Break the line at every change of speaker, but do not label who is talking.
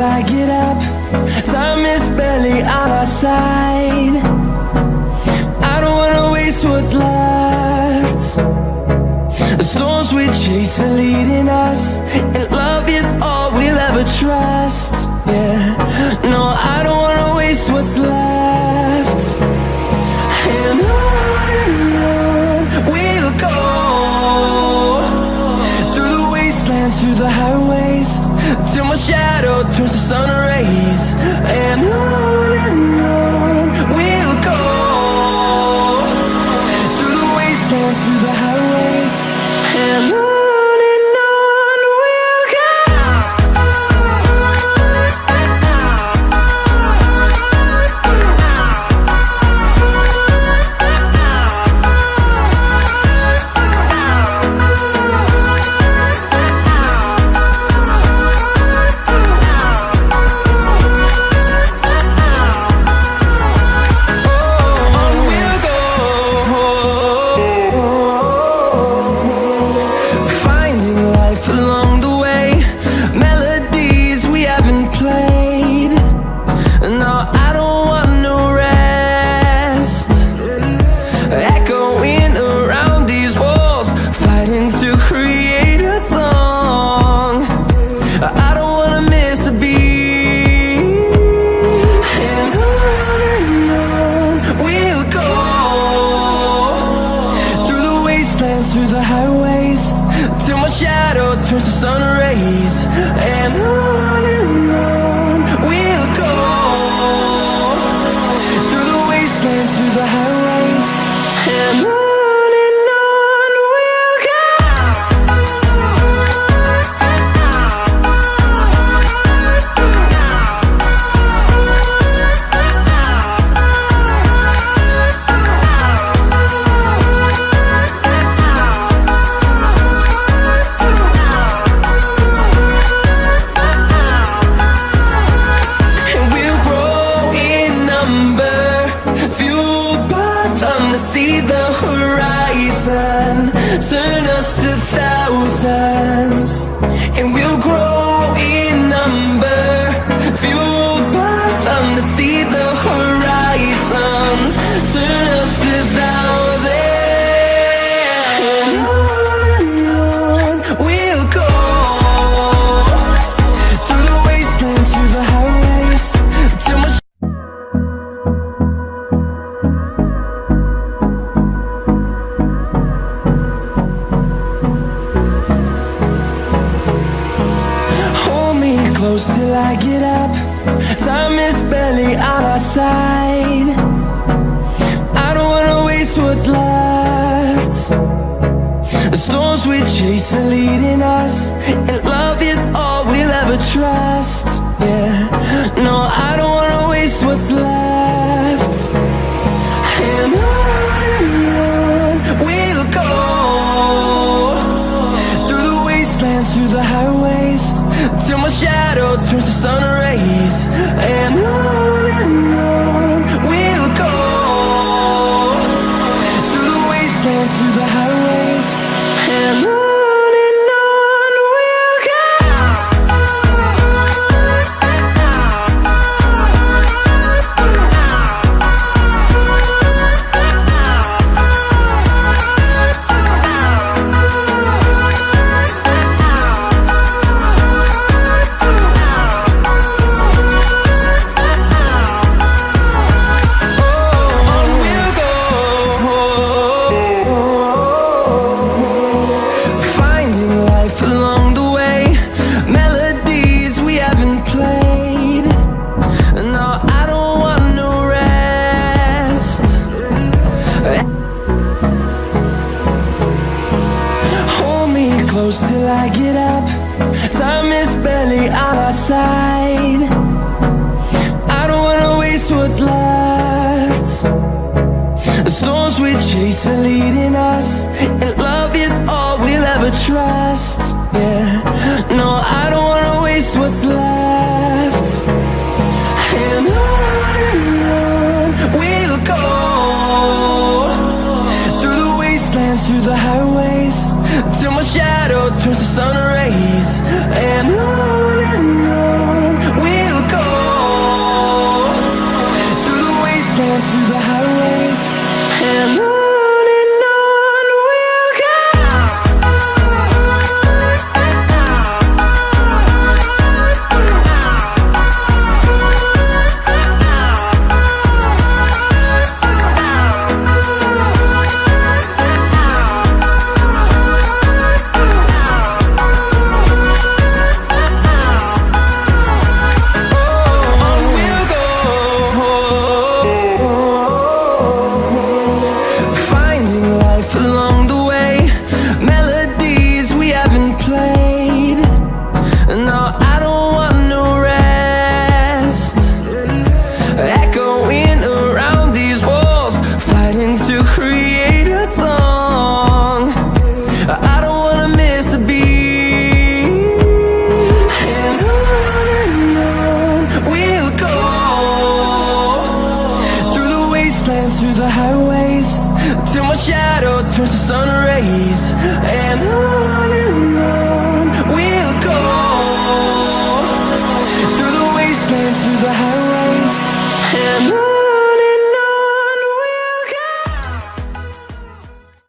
I get up. Time is barely on our side. I don't wanna waste what's left. The storms we chase are leading us, and love is all we'll ever trust. Yeah, no, I don't wanna waste what's left. And on we'll go, through the wastelands, through the highways, till my shadow turns to sun rays. And on we'll go, through the wastelands, through the highways, and on we'll go. Through the highways, till my shadow turns to sun rays. And on we'll go, through the wastelands, through the highways, and on we'll go. See the horizon, turn us to thousands, and we'll grow in number, fueled by them. To see the horizon, turn us to thousands, and on we'll go, through the wastelands, through the highways, till my close till I get up. Time is barely on our side. I don't wanna waste what's left. The storms we chase are leading us, and love is all we'll ever trust. Yeah, no, I don't wanna waste what's left. And on we'll go, through the wastelands, through the highways, till my shadow turns to sun rays. And on we'll go, through the wastelands, through the highways, and on we'll go. Close till I get up. Time is barely on our side. I don't wanna waste what's left. The storms we chase are leading us, and love is all we'll ever trust. Yeah, no, I don't wanna waste what's left. And on we'll go, through the wastelands, through the highways, till my shadow turns to sun rays. And on we'll through the highways till my shadow turns to sun rays. And on